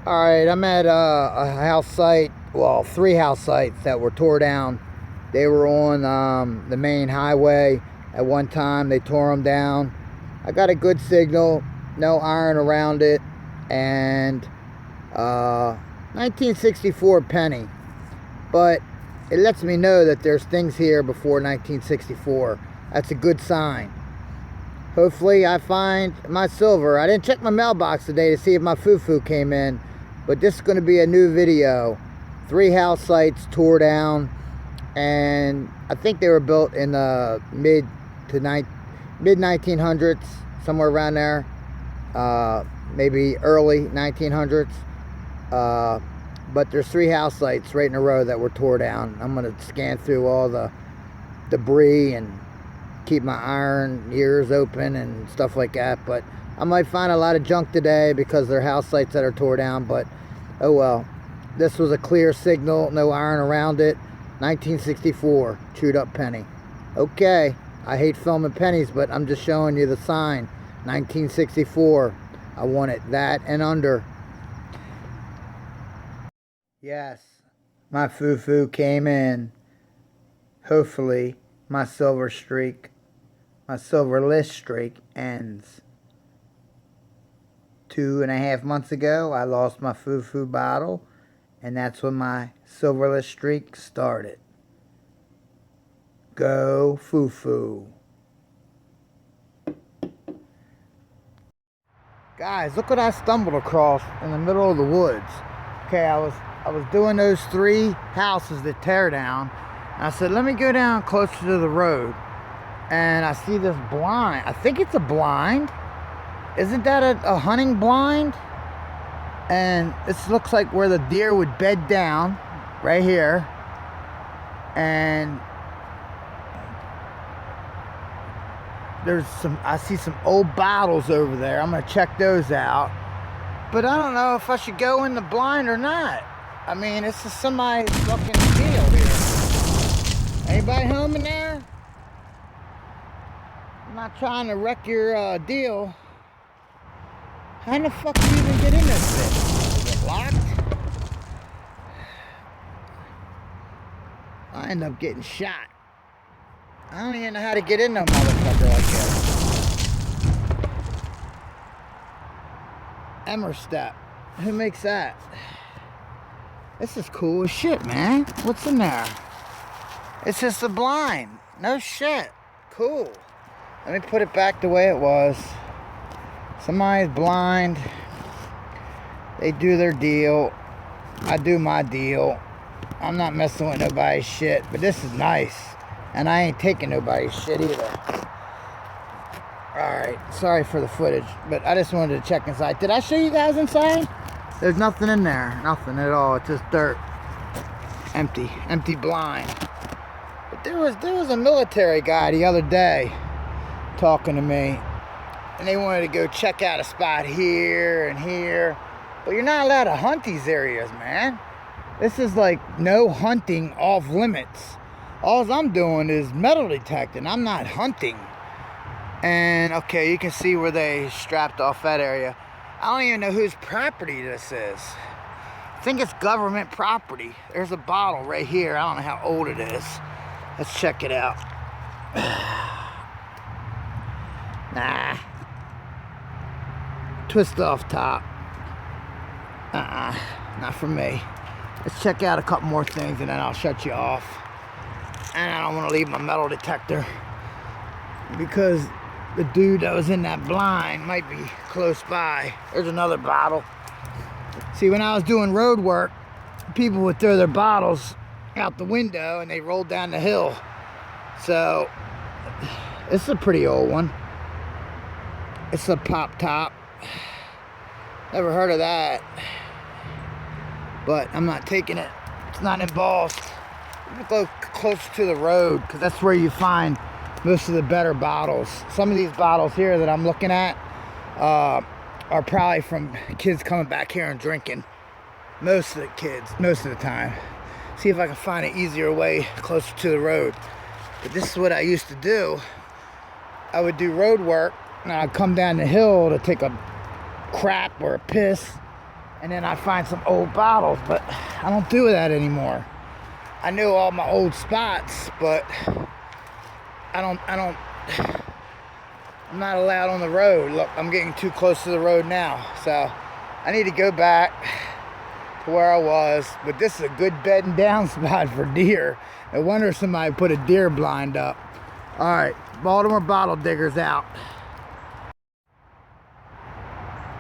All right, I'm at a house site, well, three house sites that were tore down. They were on the main highway at one time. They tore them down. I got a good signal, no iron around it, and 1964 penny. But it lets me know that there's things here before 1964. That's a good sign. Hopefully I find my silver. I didn't check my mailbox today to see if my foo-foo came in, but this is going to be a new video. Three house sites tore down, and I think they were built in the mid 1900s, somewhere around there. Maybe early 1900s. But there's three house sites right in a row that were tore down. I'm going to scan through all the debris and keep my iron ears open and stuff like that. But I might find a lot of junk today because they're house sites that are tore down. But oh well. This was a clear signal, no iron around it. 1964 chewed up penny. Okay, I hate filming pennies, but I'm just showing you the sign. 1964. I want it that and under. Yes, my foo-foo came in. Hopefully my silver streak, my silverless streak ends. 2.5 months ago, I lost my foo-foo bottle, and that's when my silverless streak started. Go foo-foo. Guys, look what I stumbled across in the middle of the woods. Okay, I was doing those three houses that tear down. And I said, let me go down closer to the road. And I see this blind. I think it's a blind. Isn't that a hunting blind? And this looks like where the deer would bed down, right here. And there's I see some old bottles over there. I'm gonna check those out. But I don't know if I should go in the blind or not. I mean, this is somebody's fucking deal here. Anybody home in there? I'm not trying to wreck your deal. How the fuck do you even get in this thing? Is it locked? I end up getting shot. I don't even know how to get in no motherfucker like this. Emmer step. Who makes that? This is cool as shit, man. What's in there? It's just a blind. No shit. Cool. Let me put it back the way it was. Somebody's blind. They do their deal. I do my deal. I'm not messing with nobody's shit, but this is nice. And I ain't taking nobody's shit either. Alright, sorry for the footage, but I just wanted to check inside. Did I show you guys inside? There's nothing in there. Nothing at all. It's just dirt. Empty blind. But there was a military guy the other day talking to me. And they wanted to go check out a spot here and here. But you're not allowed to hunt these areas, man. This is like no hunting off limits. All I'm doing is metal detecting. I'm not hunting. And okay, you can see where they strapped off that area. I don't even know whose property this is. I think it's government property. There's a bottle right here. I don't know how old it is. Let's check it out. Nah. Twist off top. Not for me. Let's check out a couple more things and then I'll shut you off. And I don't want to leave my metal detector because the dude that was in that blind might be close by. There's another bottle. See, when I was doing road work, people would throw their bottles out the window and they rolled down the hill. So, it's a pretty old one. It's a pop top. Never heard of that. But I'm not taking it. It's not embossed. I'm gonna go closer to the road because that's where you find most of the better bottles. Some of these bottles here that I'm looking at are probably from kids coming back here and drinking. Most of the kids, most of the time. See if I can find an easier way closer to the road. But this is what I used to do. I would do road work and I'd come down the hill to take a crap or a piss and then I find some old bottles, but I don't do that anymore. I knew all my old spots, but I'm not allowed on the road. Look, I'm getting too close to the road now, so I need to go back to where I was. But this is a good bedding down spot for deer. No wonder somebody put a deer blind up. All right, Baltimore bottle diggers out.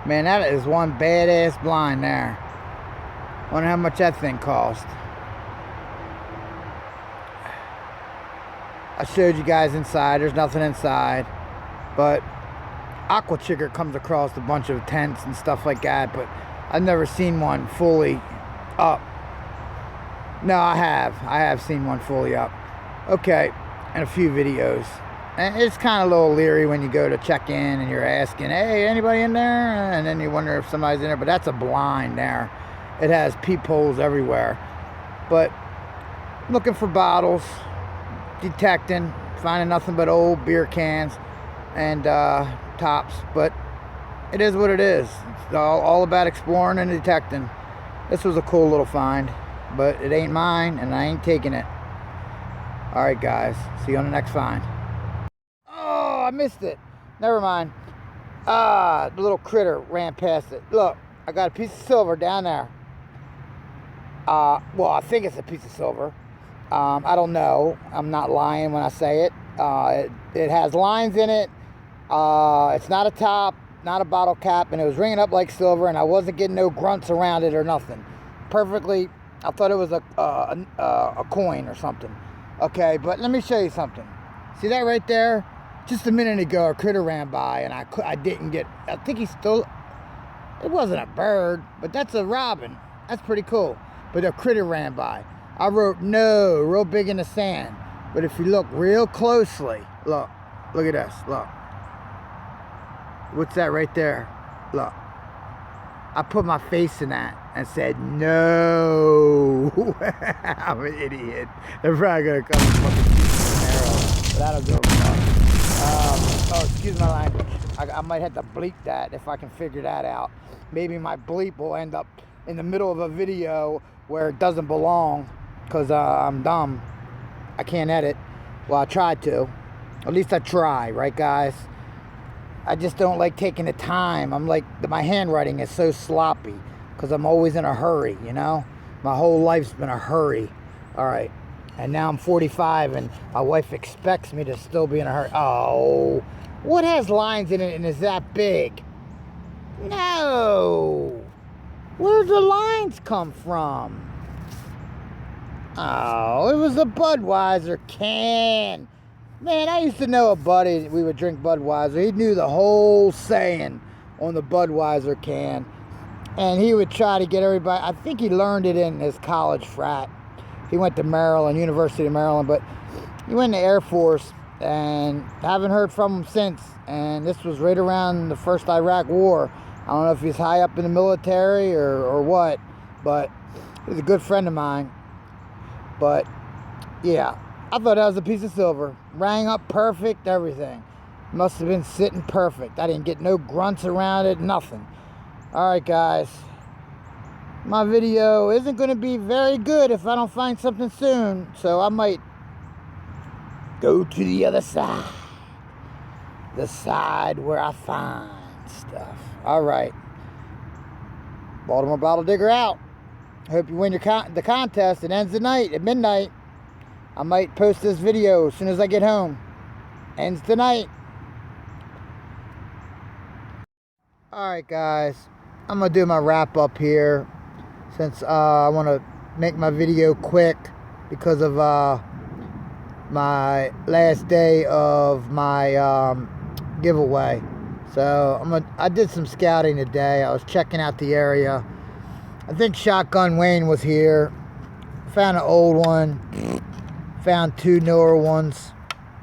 Man, that is one badass blind there. Wonder how much that thing cost. I showed you guys inside. There's nothing inside, but Aqua Chicker comes across a bunch of tents and stuff like that, but I've never seen one fully up. No, I have seen one fully up. Okay, and a few videos. And it's kind of a little leery when you go to check in and you're asking, hey, anybody in there? And then you wonder if somebody's in there, but that's a blind there. It has peepholes everywhere. But looking for bottles, detecting, finding nothing but old beer cans and tops. But it is what it is. It's all about exploring and detecting. This was a cool little find, but it ain't mine and I ain't taking it. All right, guys, see you on the next find. Oh, I missed it. Never mind. The little critter ran past it. Look, I got a piece of silver down there. Well, I think it's a piece of silver. I don't know. I'm not lying when I say it. It has lines in it. It's not a top, not a bottle cap, and it was ringing up like silver, and I wasn't getting no grunts around it or nothing. Perfectly, I thought it was a coin or something. Okay, but let me show you something. See that right there? Just a minute ago, a critter ran by, and I didn't get. I think he stole. It wasn't a bird, but that's a robin. That's pretty cool. But a critter ran by. I wrote no real big in the sand. But if you look real closely, look at this. Look. What's that right there? Look. I put my face in that and said no. I'm an idiot. They're probably gonna come and fucking shoot an arrow. But I don't give a fuck. Oh, excuse my language. I might have to bleep that if I can figure that out. Maybe my bleep will end up in the middle of a video where it doesn't belong because I'm dumb. I can't edit. Well, I tried to. At least I try, right, guys? I just don't like taking the time. I'm like, my handwriting is so sloppy because I'm always in a hurry, you know? My whole life's been a hurry. All right. And now I'm 45 and my wife expects me to still be in a hurry. Oh, what has lines in it and is that big? No. Where'd the lines come from? Oh, it was a Budweiser can. Man, I used to know a buddy, we would drink Budweiser. He knew the whole saying on the Budweiser can. And he would try to get everybody, I think he learned it in his college frat. He went to Maryland, University of Maryland, but he went in the Air Force and haven't heard from him since. And this was right around the first Iraq War. I don't know if he's high up in the military or what, but he's a good friend of mine. But yeah, I thought that was a piece of silver. Rang up perfect, everything. Must have been sitting perfect. I didn't get no grunts around it, nothing. All right, guys. My video isn't going to be very good if I don't find something soon. So I might go to the other side. The side where I find stuff. All right. Baltimore Bottle Digger out. Hope you win the contest. It ends tonight at midnight. I might post this video as soon as I get home. Ends tonight. Alright, guys. I'm going to do my wrap up here. Since I want to make my video quick. Because of my last day of my giveaway. So I did some scouting today. I was checking out the area. I think Shotgun Wayne was here. Found an old one. Found two newer ones.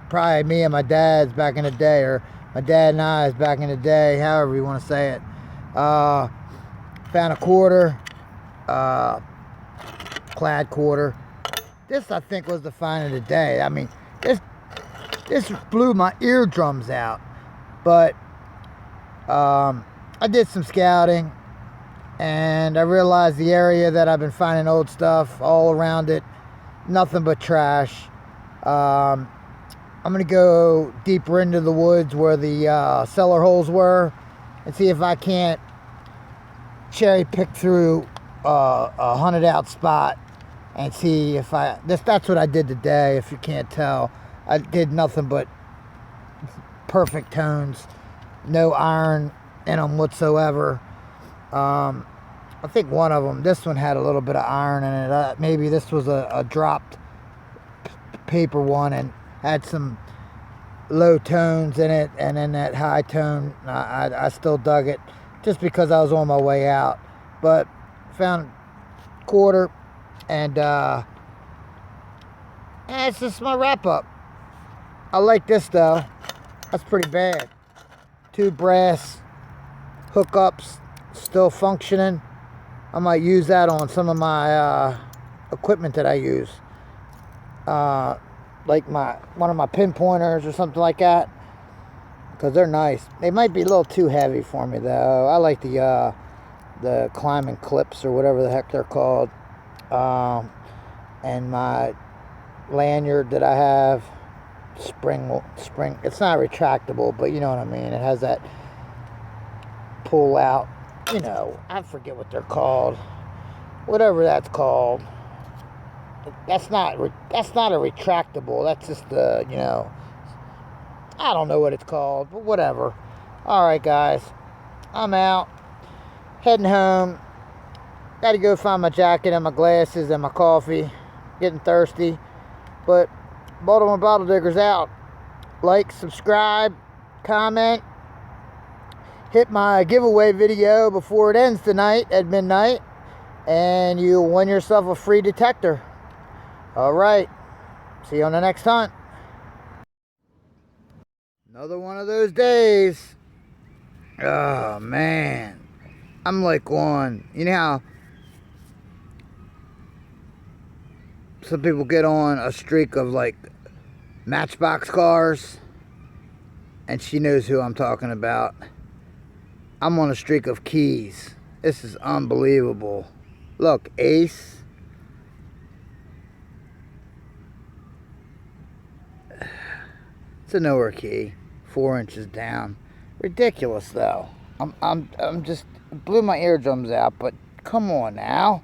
Probably me and my dad's back in the day, or my dad and I's back in the day, however you want to say it. Found a quarter. Clad quarter. This, I think, was the find of the day. I mean, this blew my eardrums out. But I did some scouting. and I realized the area that I've been finding old stuff all around it, nothing but trash. I'm gonna go deeper into the woods where the cellar holes were and see if I can't cherry pick through a hunted out spot and see if that's what I did today. If you can't tell, I did nothing but perfect tones, no iron in them whatsoever. I think one of them, this one had a little bit of iron in it. Maybe this was a dropped paper one and had some low tones in it, and then that high tone, I still dug it just because I was on my way out. But found quarter, and it's just my wrap up. I like this though. That's pretty bad. 2 brass hookups still functioning. I might use that on some of my equipment that I use, like one of my pinpointers or something like that, because they're nice. They might be a little too heavy for me though. I like the climbing clips or whatever the heck they're called, and my lanyard that I have, spring. It's not retractable, but you know what I mean. It has that pull out. You know, I forget what they're called. Whatever that's called. That's not a retractable. That's just the, you know, I don't know what it's called, but whatever. All right, guys, I'm out, heading home. Got to go find my jacket and my glasses and my coffee. Getting thirsty, but Baltimore Bottle Digger's out. Like, subscribe, comment, hit my giveaway video before it ends tonight at midnight, and you'll win yourself a free detector. All right, see you on the next hunt. Another one of those days. Oh man, I'm like on, you know how some people get on a streak of like Matchbox cars, and she knows who I'm talking about. I'm on a streak of keys. This is unbelievable. Look, ace. It's a nowhere key, 4 inches down. Ridiculous though. I'm just blew my eardrums out, but come on now.